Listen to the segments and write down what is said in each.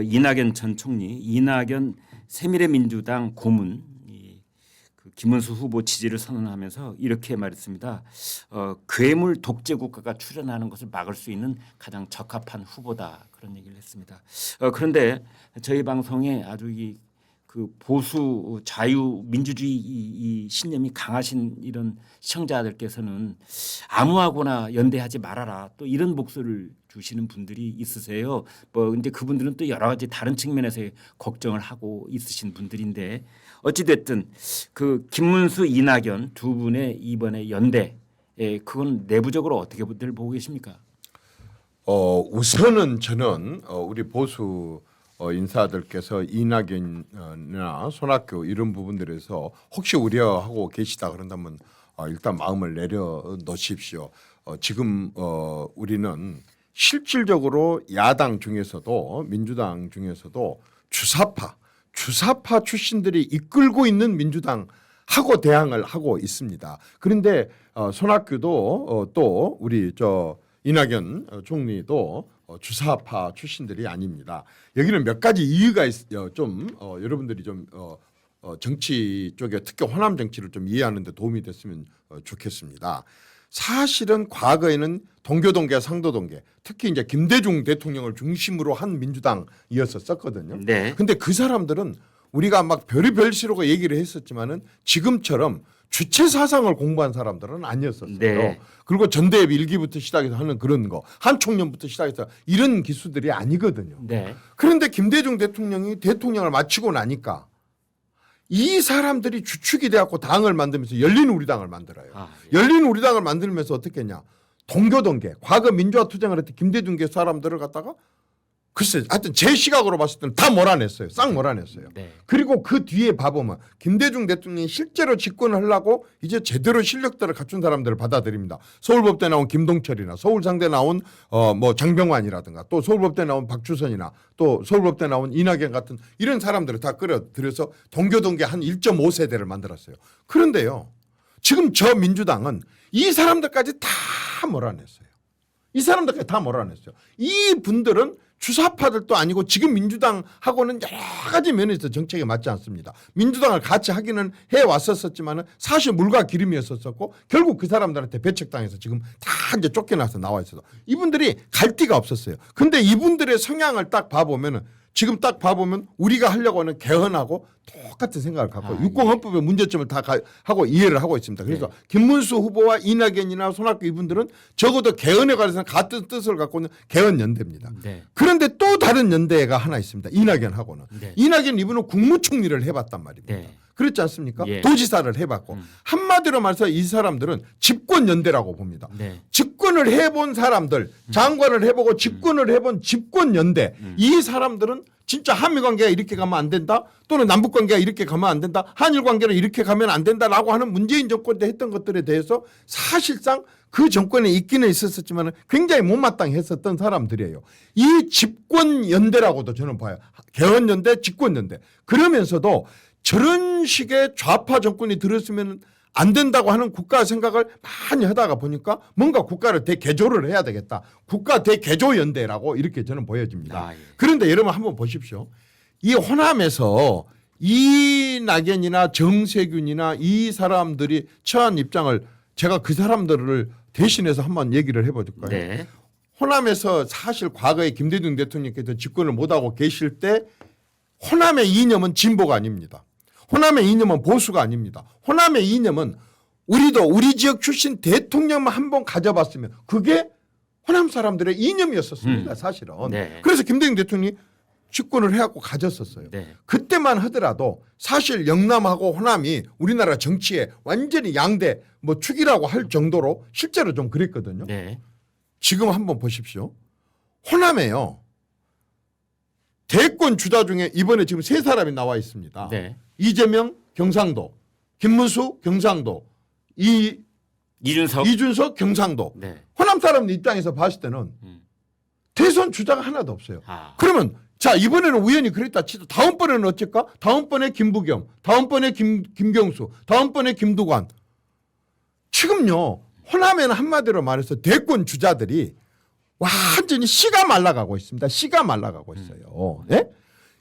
이낙연 전 총리, 이낙연 새미래민주당 고문 그 김문수 후보 지지를 선언하면서 이렇게 말했습니다. 괴물 독재 국가가 출현하는 것을 막을 수 있는 가장 적합한 후보다 그런 얘기를 했습니다. 그런데 저희 방송에 아주 그 보수 자유 민주주의 이 신념이 강하신 이런 시청자들께서는 아무하고나 연대하지 말아라 또 이런 목소리를 주시는 분들이 있으세요. 뭐 근데 그분들은 또 여러 가지 다른 측면에서 걱정을 하고 있으신 분들인데 어찌 됐든 그 김문수 이낙연 두 분의 이번에 연대 그건 내부적으로 어떻게들 보고 계십니까? 우선은 저는 우리 보수 인사들께서 이낙연이나 손학규 이런 부분들에서 혹시 우려하고 계시다 그런다면 일단 마음을 내려놓으십시오. 지금 우리는 실질적으로 야당 중에서도 민주당 중에서도 주사파 출신들이 이끌고 있는 민주당하고 대항을 하고 있습니다. 그런데 손학규도 또 우리 이낙연 총리도 주사파 출신들이 아닙니다. 여기는 몇 가지 이유가 여러분들이 좀 정치 쪽에 특히 호남 정치를 좀 이해하는 데 도움이 됐으면 좋겠습니다. 사실은 과거에는 동교동계, 상도동계, 특히 이제 김대중 대통령을 중심으로 한 민주당이었었거든요. 네. 근데 그 사람들은 우리가 막 별의별 시로가 얘기를 했었지만은 지금처럼 주체 사상을 공부한 사람들은 아니었었어요. 네. 그리고 전대협 일기부터 시작해서 하는 그런 거, 한총련부터 시작해서 이런 기수들이 아니거든요. 네. 그런데 김대중 대통령이 대통령을 마치고 나니까 이 사람들이 주축이 돼갖고 당을 만들면서 열린우리당을 만들어요. 열린우리당을 만들면서 어떻게 했냐? 동교동계, 과거 민주화 투쟁을 했던 김대중계 사람들을 갖다가 글쎄, 하여튼 제 시각으로 봤을 때는 다 몰아냈어요. 싹 몰아냈어요. 네. 그리고 그 뒤에 봐보면 김대중 대통령이 실제로 집권을 하려고 이제 제대로 실력들을 갖춘 사람들을 받아들입니다. 서울법대 나온 김동철이나 서울상대 나온 뭐 장병환이라든가 또 서울법대 나온 박주선이나 또 서울법대 나온 이낙연 같은 이런 사람들을 다 끌어들여서 동교동계 한 1.5세대를 만들었어요. 그런데요. 지금 저 민주당은 이 사람들까지 다 몰아냈어요. 이 사람들까지 다 몰아냈어요. 이 분들은 주사파들도 아니고 지금 민주당하고는 여러 가지 면에서 정책에 맞지 않습니다. 민주당을 같이 하기는 해왔었지만은 사실 물과 기름이었었고 결국 그 사람들한테 배척당해서 지금 다 이제 쫓겨나서 나와 있어서 이분들이 갈 데가 없었어요. 근데 이분들의 성향을 딱 봐보면은 지금 딱 봐보면 우리가 하려고 하는 개헌하고 똑같은 생각을 갖고 육공헌법의 문제점을 다 하고 이해를 하고 있습니다. 그래서 김문수 후보와 이낙연이나 손학규 이분들은 적어도 개헌에 관해서는 같은 뜻을 갖고 있는 개헌 연대입니다. 네. 그런데 또 다른 연대가 하나 있습니다. 이낙연하고는. 네. 이낙연 이분은 국무총리를 해봤단 말입니다. 네. 그렇지 않습니까? 예. 도지사를 해봤고 한마디로 말해서 이 사람들은 집권 연대라고 봅니다. 네. 집권을 해본 사람들, 장관을 해보고 집권을 해본 집권 연대 이 사람들은 진짜 한미 관계가 이렇게 가면 안 된다 또는 남북 관계가 이렇게 가면 안 된다 한일 관계는 이렇게 가면 안 된다라고 하는 문재인 정권 때 했던 것들에 대해서 사실상 그 정권에 있기는 있었지만 굉장히 못마땅했었던 사람들이에요. 이 집권 연대라고도 저는 봐요. 개헌 연대, 집권 연대. 그러면서도 저런 식의 좌파 정권이 들었으면 안 된다고 하는 국가 생각을 많이 하다가 보니까 뭔가 국가를 대개조를 해야 되겠다. 국가 대개조 연대라고 이렇게 저는 보여집니다. 예. 그런데 여러분 한번 보십시오. 이 호남에서 이낙연이나 정세균이나 이 사람들이 처한 입장을 제가 그 사람들을 대신해서 한번 얘기를 해볼까요? 네. 호남에서 사실 과거에 김대중 대통령께서 집권을 못하고 계실 때 호남의 이념은 진보가 아닙니다. 호남의 이념은 보수가 아닙니다. 호남의 이념은 우리도 우리 지역 출신 대통령만 한번 가져봤으면 그게 호남 사람들의 이념이었었습니다. 사실은. 네. 그래서 김대중 대통령이 집권을 해갖고 가졌었어요. 네. 그때만 하더라도 사실 영남하고 호남이 우리나라 정치에 완전히 양대 뭐 축이라고 할 정도로 실제로 좀 그랬거든요. 네. 지금 한번 보십시오. 호남에요. 대권 주자 중에 이번에 지금 세 사람이 나와 있습니다. 네. 이재명 경상도, 김문수 경상도, 이준석 경상도. 네. 호남 사람들 입장에서 봤을 때는 대선 주자가 하나도 없어요. 그러면 자 이번에는 우연히 그랬다 치도 다음번에는 어쩔까? 다음번에 김부겸, 다음번에 김경수, 다음번에 김두관. 지금요 호남에는 한마디로 말해서 대권 주자들이 완전히 씨가 말라가고 있습니다. 씨가 말라가고 있어요. 예?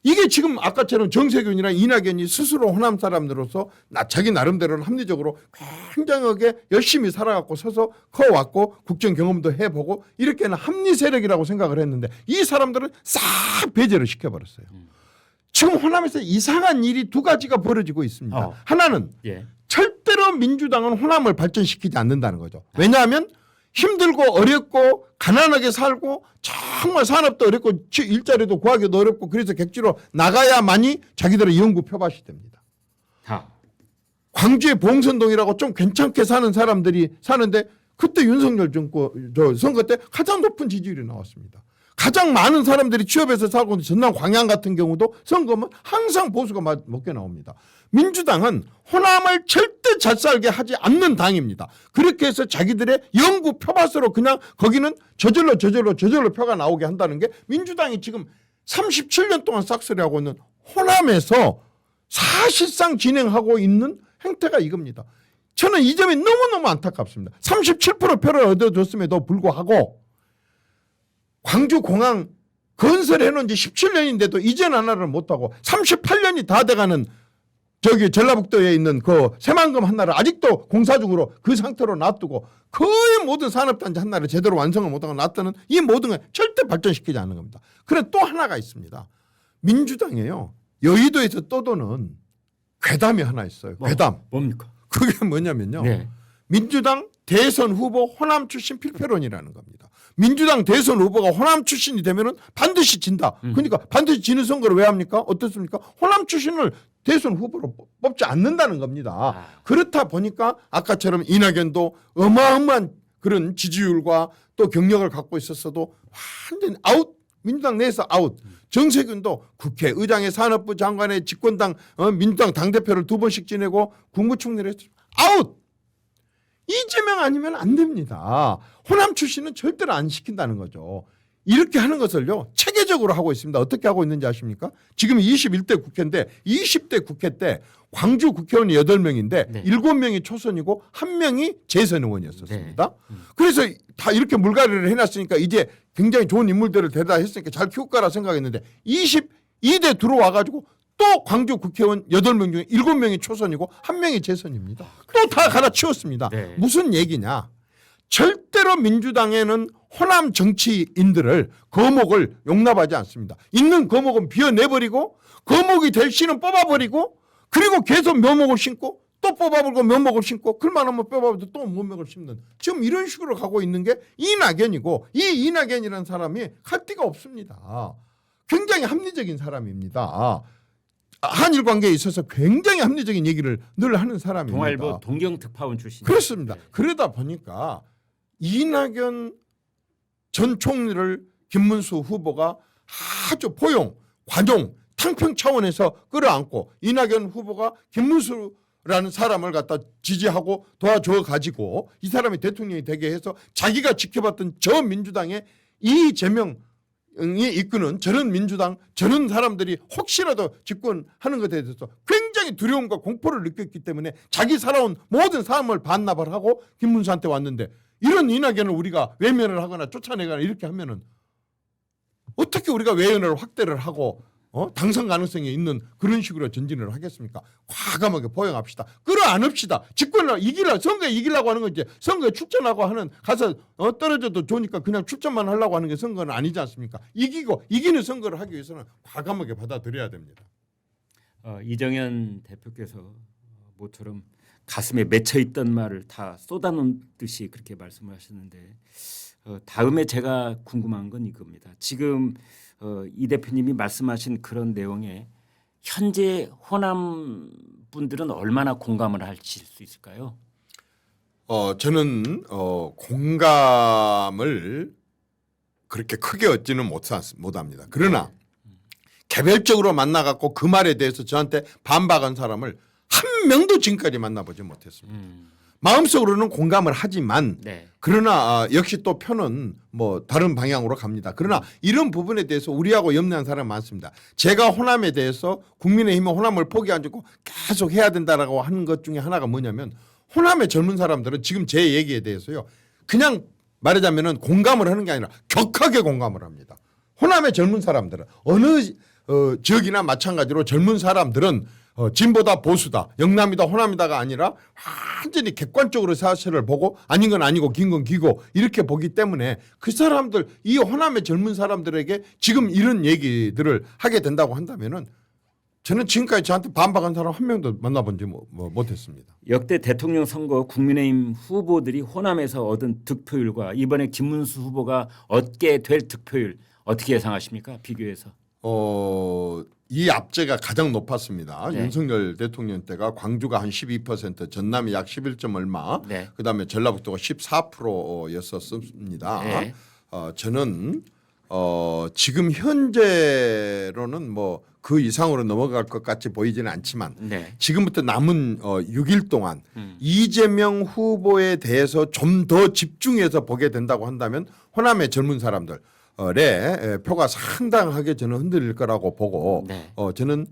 이게 지금 아까처럼 정세균이나 이낙연이 스스로 호남 사람들로서 자기 나름대로는 합리적으로 굉장하게 열심히 살아갖고 서서 커왔고 국정 경험도 해보고 이렇게는 합리 세력이라고 생각을 했는데 이 사람들은 싹 배제를 시켜버렸어요. 지금 호남에서 이상한 일이 두 가지가 벌어지고 있습니다. 하나는 예. 절대로 민주당은 호남을 발전시키지 않는다는 거죠. 왜냐하면 힘들고 어렵고 가난하게 살고 정말 산업도 어렵고 일자리도 구하기도 어렵고 그래서 객지로 나가야만이 자기들의 영구 표밭이 됩니다. 광주의 봉선동이라고 좀 괜찮게 사는 사람들이 사는데 그때 윤석열 정권 선거 때 가장 높은 지지율이 나왔습니다. 가장 많은 사람들이 취업해서 살고 있는 전남 광양 같은 경우도 선거면 항상 보수가 먹게 나옵니다. 민주당은 호남을 절대 잘 살게 하지 않는 당입니다. 그렇게 해서 자기들의 영구 표밭으로 그냥 거기는 저절로 표가 나오게 한다는 게 민주당이 지금 37년 동안 싹쓸이하고 있는 호남에서 사실상 진행하고 있는 행태가 이겁니다. 저는 이 점이 너무너무 안타깝습니다. 37% 표를 얻어줬음에도 불구하고 광주공항 건설해놓은 지 17년인데도 이전 하나를 못하고 38년이 다 돼가는 저기 전라북도에 있는 그 새만금 하나를 아직도 공사 중으로 그 상태로 놔두고 거의 모든 산업단지 하나를 제대로 완성을 못하고 놔두는 이 모든 걸 절대 발전시키지 않는 겁니다. 그런데 또 하나가 있습니다. 민주당이에요. 여의도에서 떠도는 괴담이 하나 있어요. 괴담. 뭡니까? 그게 뭐냐면요. 네. 민주당 대선 후보 호남 출신 필패론이라는 겁니다. 민주당 대선 후보가 호남 출신이 되면은 반드시 진다. 그러니까 반드시 지는 선거를 왜 합니까? 어떻습니까? 호남 출신을 대선 후보로 뽑지 않는다는 겁니다. 그렇다 보니까 아까처럼 이낙연도 어마어마한 그런 지지율과 또 경력을 갖고 있었어도 완전히 아웃. 민주당 내에서 아웃. 정세균도 국회의장의 산업부 장관의 집권당 민주당 당대표를 2번씩 지내고 국무총리를 했죠. 아웃. 이재명 아니면 안 됩니다. 호남 출신은 절대로 안 시킨다는 거죠. 이렇게 하는 것을요 체계적으로 하고 있습니다. 어떻게 하고 있는지 아십니까? 지금 21대 국회인데 20대 국회 때 광주 국회의원이 8명인데 네. 7명이 초선이고 1명이 재선 의원이었었습니다. 네. 그래서 다 이렇게 물갈이를 해놨으니까 이제 굉장히 좋은 인물들을 대다했으니까 잘 키울 거라 생각했는데 22대 들어와가지고 또 광주 국회의원 8명 중에 7명이 초선이고 1명이 재선입니다. 또 다 갈아치웠습니다. 네. 무슨 얘기냐. 절대로 민주당에는 호남 정치인들을 거목을 용납하지 않습니다. 있는 거목은 비워내버리고 거목이 될 씨는 뽑아버리고 그리고 계속 묘목을 심고 또 뽑아버리고 묘목을 심고 그럴만하면 뽑아버리고 또 묘목을 심는 지금 이런 식으로 가고 있는 게 이낙연이고 이 이낙연이라는 사람이 갈 데가 없습니다. 굉장히 합리적인 사람입니다. 한일 관계에 있어서 굉장히 합리적인 얘기를 늘 하는 사람입니다. 동아일보 동경특파원 출신. 그렇습니다. 네. 그러다 보니까 이낙연 전 총리를 김문수 후보가 아주 포용, 관용, 탕평 차원에서 끌어안고 이낙연 후보가 김문수라는 사람을 갖다 지지하고 도와줘 가지고 이 사람이 대통령이 되게 해서 자기가 지켜봤던 저 민주당의 이재명이 이끄는 저런 민주당 저런 사람들이 혹시라도 집권하는 것에 대해서 굉장히 두려움과 공포를 느꼈기 때문에 자기 살아온 모든 삶을 반납을 하고 김문수한테 왔는데 이런 이낙연을 우리가 외면을 하거나 쫓아내거나 이렇게 하면은 어떻게 우리가 외연을 확대를 하고 당선 가능성이 있는 그런 식으로 전진을 하겠습니까? 과감하게 포용합시다. 끌어안읍시다. 집권을 선거에 이기려고 하는 거지. 선거에 출전하고 하는 가서 떨어져도 좋으니까 그냥 출전만 하려고 하는 게 선거는 아니지 않습니까? 이기는 선거를 하기 위해서는 과감하게 받아들여야 됩니다. 이정현 대표께서 모처럼 가슴에 맺혀 있던 말을 다 쏟아놓듯이 그렇게 말씀을 하셨는데 다음에 제가 궁금한 건 이겁니다. 지금 이 대표님이 말씀하신 그런 내용에 현재 호남 분들은 얼마나 공감을 하실 수 있을까요? 저는 공감을 그렇게 크게 얻지는 못합니다. 그러나 개별적으로 만나갖고 그 말에 대해서 저한테 반박한 사람을 한 명도 지금까지 만나보지 못했습니다. 마음속으로는 공감을 하지만 네. 그러나 역시 또 표는 뭐 다른 방향으로 갑니다. 그러나 이런 부분에 대해서 우리하고 염려한 사람이 많습니다. 제가 호남에 대해서 국민의힘은 호남을 포기하고 계속 해야 된다라고 하는 것 중에 하나가 뭐냐면 호남의 젊은 사람들은 지금 제 얘기에 대해서요. 그냥 말하자면은 공감을 하는 게 아니라 격하게 공감을 합니다. 호남의 젊은 사람들은 어느 지역이나 마찬가지로 젊은 사람들은 진보다 보수다, 영남이다 호남이다가 아니라 완전히 객관적으로 사실을 보고 아닌 건 아니고 긴 건 기고 이렇게 보기 때문에 그 사람들, 이 호남의 젊은 사람들에게 지금 이런 얘기들을 하게 된다고 한다면은 저는 지금까지 저한테 반박한 사람 한 명도 만나본지 못했습니다. 역대 대통령 선거 국민의힘 후보들이 호남에서 얻은 득표율과 이번에 김문수 후보가 얻게 될 득표율 어떻게 예상하십니까? 비교해서. 이 압제가 가장 높았습니다. 네. 윤석열 대통령 때가 광주가 한 12%, 전남이 약 11점 얼마, 네. 그다음에 전라북도가 14%였었습니다. 네. 저는 지금 현재로는 뭐 그 이상으로 넘어갈 것 같이 보이지는 않지만 네. 지금부터 남은 6일 동안 이재명 후보에 대해서 좀 더 집중해서 보게 된다고 한다면 호남의 젊은 사람들 의 표가 상당하게 저는 흔들릴 거라고 보고 네. 저는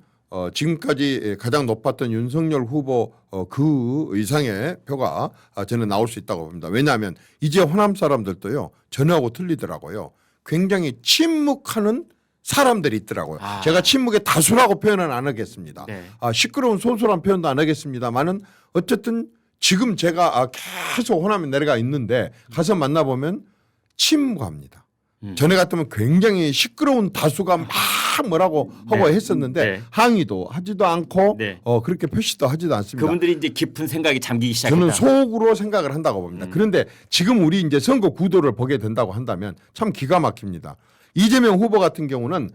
지금까지 가장 높았던 윤석열 후보 그 이상의 표가 저는 나올 수 있다고 봅니다. 왜냐하면 이제 호남 사람들도요 전하고 틀리더라고요. 굉장히 침묵하는 사람들이 있더라고요. 제가 침묵의 다수라고 표현은 안 하겠습니다. 네. 시끄러운 소소한 표현도 안 하겠습니다만은 어쨌든 지금 제가 계속 호남에 내려가 있는데 가서 만나보면 침묵합니다. 전에 같으면 굉장히 시끄러운 다수가 막 뭐라고 하고 했었는데 네. 항의도 하지도 않고 네. 그렇게 표시도 하지도 않습니다. 그분들이 이제 깊은 생각이 잠기기 시작했다. 저는 속으로 생각을 한다고 봅니다. 그런데 지금 우리 이제 선거 구도를 보게 된다고 한다면 참 기가 막힙니다. 이재명 후보 같은 경우는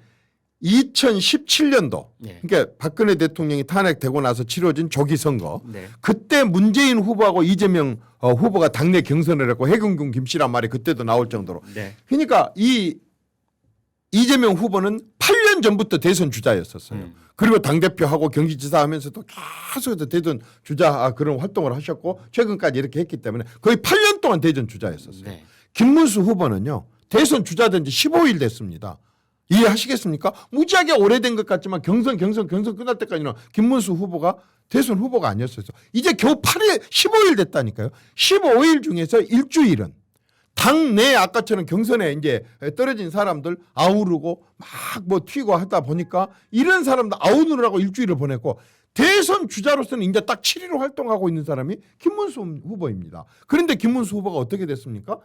2017년도 네. 그러니까 박근혜 대통령이 탄핵되고 나서 치러진 조기 선거 네. 그때 문재인 후보하고 이재명 후보가 당내 경선을 했고 해경군 김씨란 말이 그때도 나올 정도로 네. 그러니까 이 이재명 후보는 8년 전부터 대선 주자였었어요. 그리고 당대표하고 경기지사 하면서도 계속해서 대선 주자 그런 활동을 하셨고 최근까지 이렇게 했기 때문에 거의 8년 동안 대선 주자였었어요. 네. 김문수 후보는요. 대선 주자된 지 15일 됐습니다. 이해하시겠습니까? 무지하게 오래된 것 같지만 경선 끝날 때까지는 김문수 후보가 대선 후보가 아니었어요. 이제 겨우 15일 됐다니까요. 15일 중에서 일주일은 당내 아까처럼 경선에 이제 떨어진 사람들 아우르고 막 뭐 튀고 하다 보니까 이런 사람들 아우르라고 일주일을 보냈고 대선 주자로서는 이제 딱 7일을 활동하고 있는 사람이 김문수 후보입니다. 그런데 김문수 후보가 어떻게 됐습니까?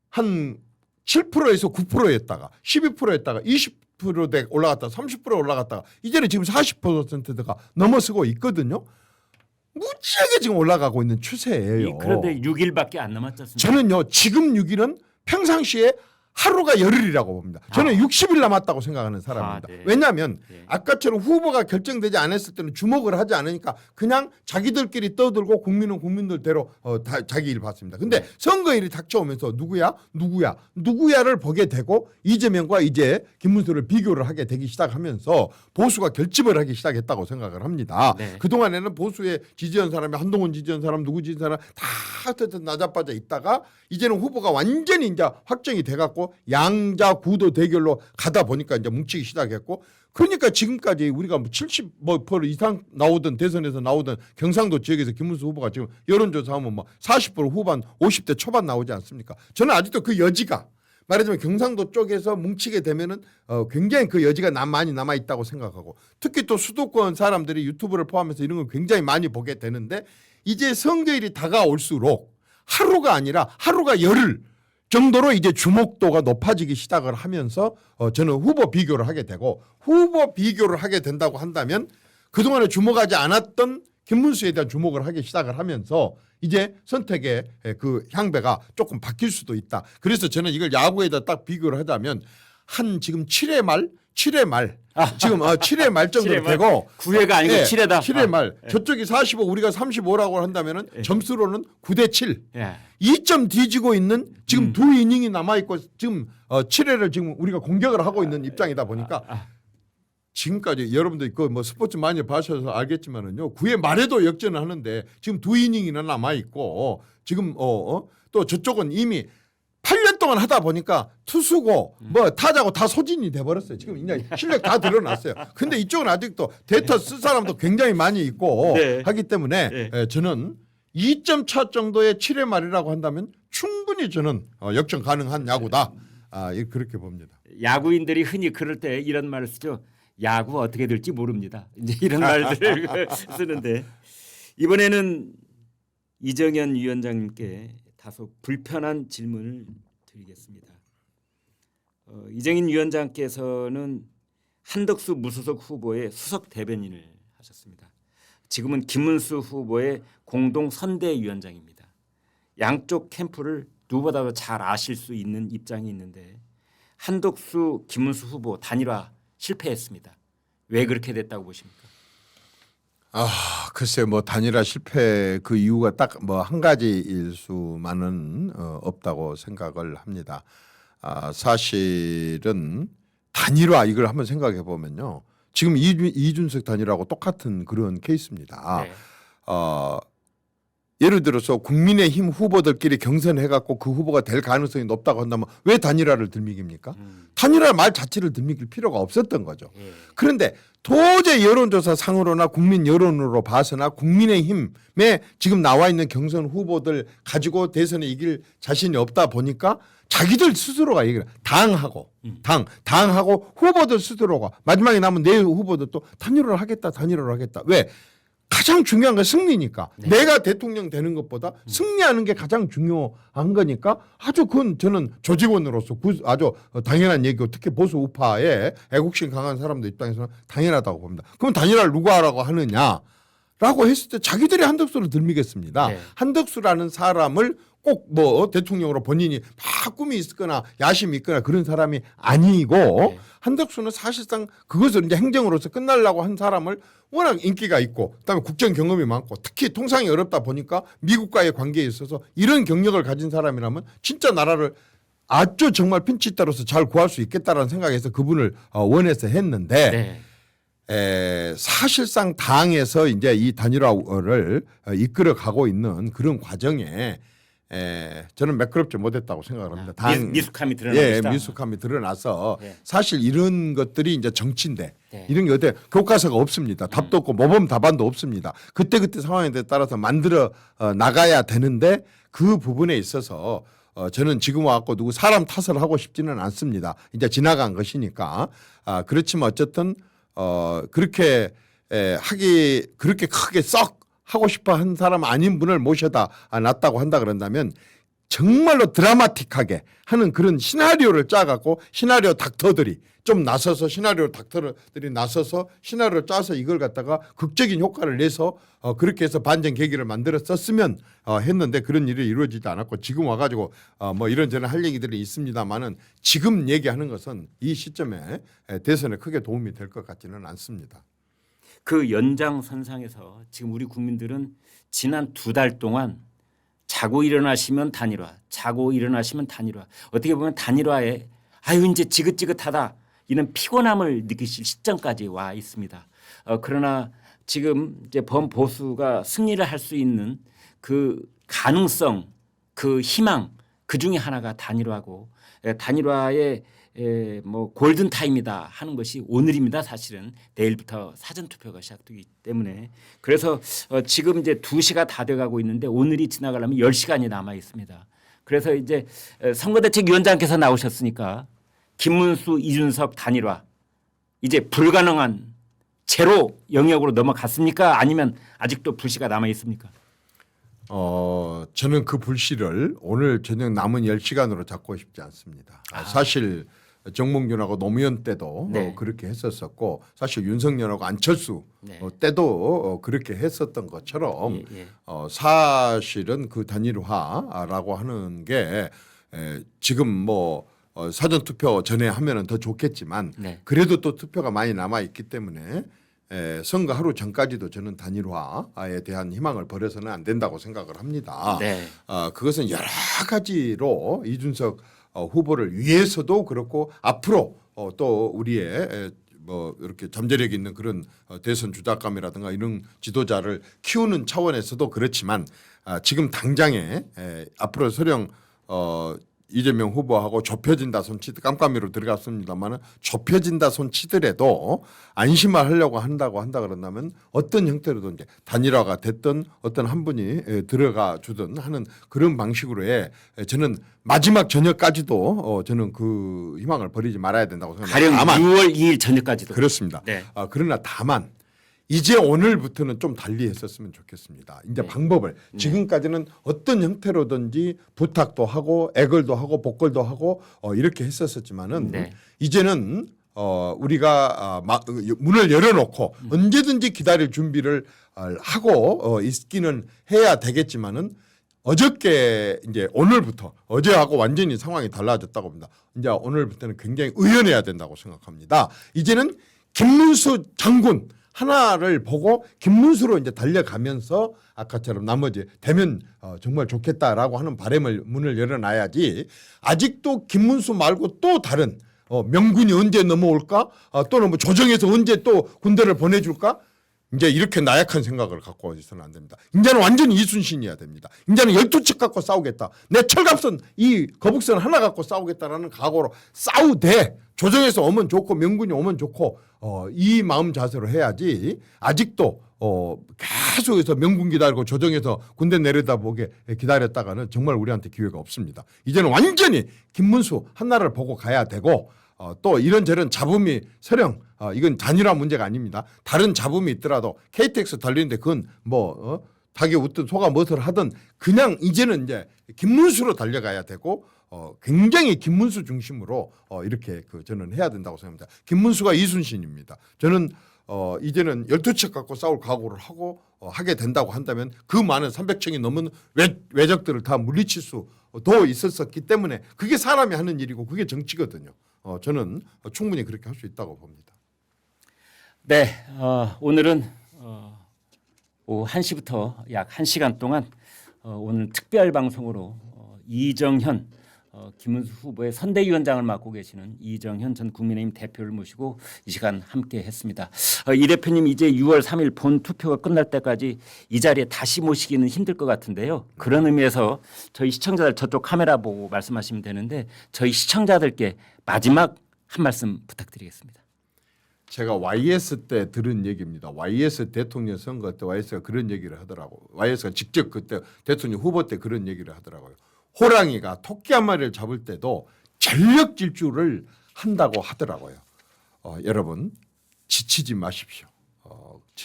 한 7%에서 9%였다가 12%였다가 20%대 올라갔다가 30% 올라갔다가 이제는 지금 40%가 넘어서고 있거든요. 무지하게 지금 올라가고 있는 추세예요. 그런데 6일밖에 안 남았지 않습니까? 저는요 지금 6일은 평상시에 하루가 열흘이라고 봅니다. 저는 60일 남았다고 생각하는 사람입니다. 네. 왜냐하면 네. 아까처럼 후보가 결정되지 않았을 때는 주목을 하지 않으니까 그냥 자기들끼리 떠들고 국민은 국민들대로 자기 일 봤습니다. 근데 선거일이 닥쳐오면서 누구야를 보게 되고 이재명과 이제 김문수를 비교를 하게 되기 시작하면서 보수가 결집을 하기 시작했다고 생각을 합니다. 네. 그동안에는 보수에 지지한 사람이 한동훈 지지한 사람 누구 지지한 사람 다 나자빠져 있다가 이제는 후보가 완전히 이제 확정이 돼갖고 양자 구도 대결로 가다 보니까 이제 뭉치기 시작했고 그러니까 지금까지 우리가 뭐 70% 이상 나오던 대선에서 나오던 경상도 지역에서 김문수 후보가 지금 여론조사하면 뭐 40% 후반 50대 초반 나오지 않습니까? 저는 아직도 그 여지가 말하자면 경상도 쪽에서 뭉치게 되면은 굉장히 그 여지가 많이 남아 있다고 생각하고 특히 또 수도권 사람들이 유튜브를 포함해서 이런 걸 굉장히 많이 보게 되는데 이제 선거일이 다가올수록 하루가 아니라 하루가 열흘 정도로 이제 주목도가 높아지기 시작을 하면서 저는 후보 비교를 하게 되고 후보 비교를 하게 된다고 한다면 그동안에 주목하지 않았던 김문수에 대한 주목을 하기 시작을 하면서 이제 선택의 그 향배가 조금 바뀔 수도 있다. 그래서 저는 이걸 야구에다 딱 비교를 하자면 한 지금 7회 말 지금 7회 말 정도 7회 말. 되고 9회가 아니고 7회다. 7회 말 저쪽이 45 우리가 35라고 한다면은 점수로는 9대 7. 예. 2점 뒤지고 있는 지금 두 이닝이 남아 있고 지금 7회를 지금 우리가 공격을 하고 있는 입장이다 보니까 지금까지 여러분들 그 뭐 스포츠 많이 봐셔서 알겠지만은요 9회 말에도 역전을 하는데 지금 두 이닝이나 남아 있고 지금 또 저쪽은 이미 8년 동안 하다 보니까 투수고 뭐 타자고 다 소진이 돼 버렸어요. 지금 이제 실력 다 드러났어요. 근데 이쪽은 아직도 데이터 쓸 사람도 굉장히 많이 있고 네. 하기 때문에 네. 저는 2점 차 정도의 7회 말이라고 한다면 충분히 저는 역전 가능한 야구다. 그렇게 봅니다. 야구인들이 흔히 그럴 때 이런 말을 쓰죠. 야구 어떻게 될지 모릅니다. 이제 이런 말들을 쓰는데 이번에는 이정현 위원장님께 다소 불편한 질문을 드리겠습니다. 이정현 위원장께서는 한덕수 무소속 후보의 수석 대변인을 하셨습니다. 지금은 김문수 후보의 공동 선대위원장입니다. 양쪽 캠프를 누구보다도 잘 아실 수 있는 입장이 있는데 한덕수 김문수 후보 단일화 실패했습니다. 왜 그렇게 됐다고 보십니까? 글쎄 뭐 단일화 실패 그 이유가 딱 뭐 한 가지일 수만은 없다고 생각을 합니다. 사실은 단일화 이걸 한번 생각해 보면요. 지금 이준석 단일화하고 똑같은 그런 케이스입니다. 네. 예를 들어서 국민의힘 후보들끼리 경선해갖고 그 후보가 될 가능성이 높다고 한다면 왜 단일화를 들먹입니까? 단일화 말 자체를 들먹일 필요가 없었던 거죠. 예. 그런데 도저히 여론조사 상으로나 국민 여론으로 봐서나 국민의힘에 지금 나와 있는 경선 후보들 가지고 대선에 이길 자신이 없다 보니까 자기들 스스로가 얘기를 당하고 후보들 스스로가 마지막에 남은 내 후보들도 단일화를 하겠다. 왜? 가장 중요한 건 승리니까. 네. 내가 대통령 되는 것보다 승리하는 게 가장 중요한 거니까 아주 그건 저는 조직원으로서 아주 당연한 얘기고 특히 보수 우파의 애국심 강한 사람들 입장에서는 당연하다고 봅니다. 그럼 단일화를 누가 하라고 하느냐? 라고 했을 때 자기들이 한덕수를 들미겠습니다. 네. 한덕수라는 사람을 꼭 뭐 대통령으로 본인이 막 꿈이 있거나 야심이 있거나 그런 사람이 아니고 네. 한덕수는 사실상 그것을 이제 행정으로서 끝내려고 한 사람을 워낙 인기가 있고 그다음에 국정 경험이 많고 특히 통상이 어렵다 보니까 미국과의 관계에 있어서 이런 경력을 가진 사람이라면 진짜 나라를 아주 정말 핀치 따라서 잘 구할 수 있겠다라는 생각에서 그분을 원해서 했는데 사실상 당에서 이제 이 단일화를 이끌어 가고 있는 그런 과정에 저는 매끄럽지 못했다고 생각을 합니다. 미숙함이 드러나다. 미숙함이 드러나서 네. 사실 이런 것들이 이제 정치인데 네. 이런 게 어때 교과서가 없습니다. 답도 없고 모범 답안도 없습니다. 그때 상황에 따라서 만들어 나가야 되는데 그 부분에 있어서 저는 지금 와갖고 누구 사람 탓을 하고 싶지는 않습니다. 이제 지나간 것이니까 그렇지만 어쨌든 그렇게 그렇게 크게 썩 하고 싶어 한 사람 아닌 분을 모셔다 놨다고 한다 그런다면 정말로 드라마틱하게 하는 그런 시나리오를 짜갖고 시나리오 닥터들이 좀 나서서 시나리오를 짜서 이걸 갖다가 극적인 효과를 내서 그렇게 해서 반전 계기를 만들었었으면 했는데 그런 일이 이루어지지 않았고 지금 와가지고 뭐 이런저런 할 얘기들이 있습니다만은 지금 얘기하는 것은 이 시점에 대선에 크게 도움이 될 것 같지는 않습니다. 그 연장선상에서 지금 우리 국민들은 지난 2달 동안 자고 일어나시면 단일화, 자고 일어나시면 단일화. 어떻게 보면 단일화에 아유 이제 지긋지긋하다 이런 피곤함을 느끼실 시점까지 와 있습니다. 그러나 지금 이제 범보수가 승리를 할 수 있는 그 가능성, 그 희망 그 중에 하나가 단일화고 단일화의 뭐 골든 타임이다 하는 것이 오늘입니다. 사실은 내일부터 사전 투표가 시작되기 때문에 그래서 지금 이제 2시가 다 돼가고 있는데 오늘이 지나가려면 10시간이 남아 있습니다. 그래서 이제 선거대책위원장께서 나오셨으니까 김문수 이준석 단일화 이제 불가능한 제로 영역으로 넘어갔습니까? 아니면 아직도 불씨가 남아 있습니까? 저는 그 불씨를 오늘 저녁 남은 10시간으로 잡고 싶지 않습니다. 사실 정몽준하고 노무현 때도 네. 그렇게 했었었고 사실 윤석열하고 안철수 네. 때도 그렇게 했었던 것처럼 예. 사실은 그 단일화라고 하는 게 지금 뭐 사전 투표 전에 하면은 더 좋겠지만 네. 그래도 또 투표가 많이 남아 있기 때문에 선거 하루 전까지도 저는 단일화에 대한 희망을 버려서는 안 된다고 생각을 합니다. 네. 그것은 여러 가지로 이준석 후보를 위해서도 그렇고 앞으로 또 우리의 뭐 이렇게 잠재력 있는 그런 대선 주작감이라든가 이런 지도자를 키우는 차원에서도 그렇지만 지금 당장에 앞으로 설령 이재명 후보하고 좁혀진다 손치드 깜깜이로 들어갔습니다만은 좁혀진다 손치더라도 안심을 하려고 한다 그런다면 어떤 형태로든지 단일화가 됐든 어떤 한 분이 들어가 주든 하는 그런 방식으로의 저는 마지막 저녁까지도 저는 그 희망을 버리지 말아야 된다고 생각합니다. 가령 6월 2일 저녁까지도 그렇습니다. 네. 그러나 다만 이제 오늘부터는 좀 달리 했었으면 좋겠습니다. 이제 네. 방법을 지금까지는 어떤 형태로든지 부탁도 하고 애걸도 하고 복걸도 하고 이렇게 했었지만은 네. 이제는 우리가 문을 열어놓고 언제든지 기다릴 준비를 하고 있기는 해야 되겠지만은 어저께 이제 오늘부터 어제하고 완전히 상황이 달라졌다고 봅니다. 이제 오늘부터는 굉장히 의연해야 된다고 생각합니다. 이제는 김문수 장군 하나를 보고 김문수로 이제 달려가면서 아까처럼 나머지 되면 정말 좋겠다라고 하는 바람을 문을 열어놔야지 아직도 김문수 말고 또 다른 명군이 언제 넘어올까 또는 뭐 조정에서 언제 또 군대를 보내줄까 이제 이렇게 나약한 생각을 갖고 있어서는 안 됩니다. 이제는 완전히 이순신이어야 됩니다. 이제는 12척 갖고 싸우겠다. 내 철갑선 이 거북선 하나 갖고 싸우겠다라는 각오로 싸우되 조정에서 오면 좋고 명군이 오면 좋고 이 마음 자세로 해야지 아직도 계속해서 명군 기다리고 조정에서 군대 내려다보게 기다렸다가는 정말 우리한테 기회가 없습니다. 이제는 완전히 김문수 한나라를 보고 가야 되고 또 이런저런 잡음이 서령 이건 단일화 문제가 아닙니다. 다른 잡음이 있더라도 KTX 달리는데 그건 뭐 닭이 웃든 소가 무엇을 하든 그냥 이제는 이제 김문수로 달려가야 되고 굉장히 김문수 중심으로 이렇게 저는 해야 된다고 생각합니다. 김문수가 이순신입니다. 저는 이제는 12척 갖고 싸울 각오를 하고 하게 된다고 한다면 그 많은 300척이 넘은 외적들을 다 물리칠 수도 있었기 때문에 그게 사람이 하는 일이고 그게 정치거든요. 저는 충분히 그렇게 할 수 있다고 봅니다. 네, 오늘은 오후 1시부터 약 1시간 동안 오늘 특별 방송으로 이정현 김문수 후보의 선대위원장을 맡고 계시는 이정현 전 국민의힘 대표를 모시고 이 시간 함께 했습니다. 이 대표님 이제 6월 3일 본 투표가 끝날 때까지 이 자리에 다시 모시기는 힘들 것 같은데요. 그런 의미에서 저희 시청자들 저쪽 카메라 보고 말씀하시면 되는데 저희 시청자들께 마지막 한 말씀 부탁드리겠습니다. 제가 YS 때 들은 얘기입니다. YS 대통령 선거 때 YS가 그런 얘기를 하더라고요. YS가 직접 그때 대통령 후보 때 그런 얘기를 하더라고요. 호랑이가 토끼 한 마리를 잡을 때도 전력 질주를 한다고 하더라고요. 여러분 지치지 마십시오.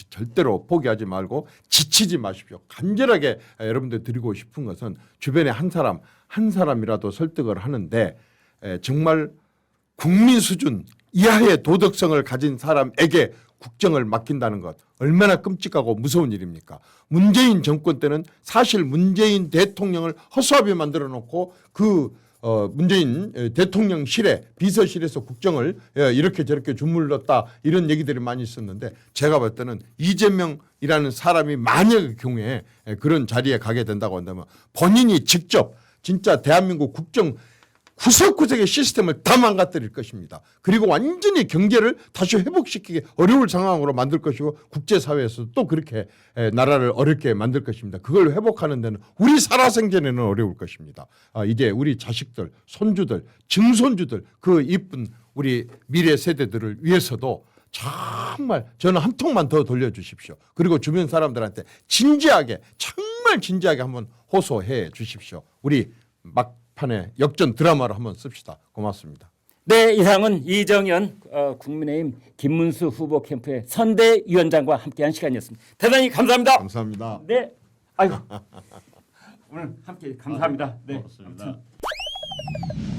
절대로 포기하지 말고 지치지 마십시오. 간절하게 여러분들 드리고 싶은 것은 주변에 한 사람이라도 설득을 하는데 정말 국민 수준 이하의 도덕성을 가진 사람에게 국정을 맡긴다는 것 얼마나 끔찍하고 무서운 일입니까? 문재인 정권 때는 사실 문재인 대통령을 허수아비 만들어 놓고 그 문재인 대통령실에 비서실에서 국정을 이렇게 저렇게 주물렀다 이런 얘기들이 많이 있었는데 제가 볼 때는 이재명이라는 사람이 만약의 경우에 그런 자리에 가게 된다고 한다면 본인이 직접 진짜 대한민국 국정 구석구석의 시스템을 다 망가뜨릴 것입니다. 그리고 완전히 경제를 다시 회복시키기 어려울 상황으로 만들 것이고 국제사회에서 또 그렇게 나라를 어렵게 만들 것입니다. 그걸 회복하는 데는 우리 살아생전에는 어려울 것입니다. 이제 우리 자식들, 손주들, 증손주들 그 이쁜 우리 미래 세대들을 위해서도 정말 저는 한 통만 더 돌려주십시오. 그리고 주변 사람들한테 진지하게 정말 진지하게 한번 호소해 주십시오. 우리 막판에 역전 드라마로 한번 씁시다. 고맙습니다. 네, 이상은 이정현 국민의힘 김문수 후보 캠프의 선대위원장과 함께한 시간이었습니다. 대단히 감사합니다. 감사합니다. 네, 아이고 오늘 함께 감사합니다. 네, 고맙습니다. 아무튼.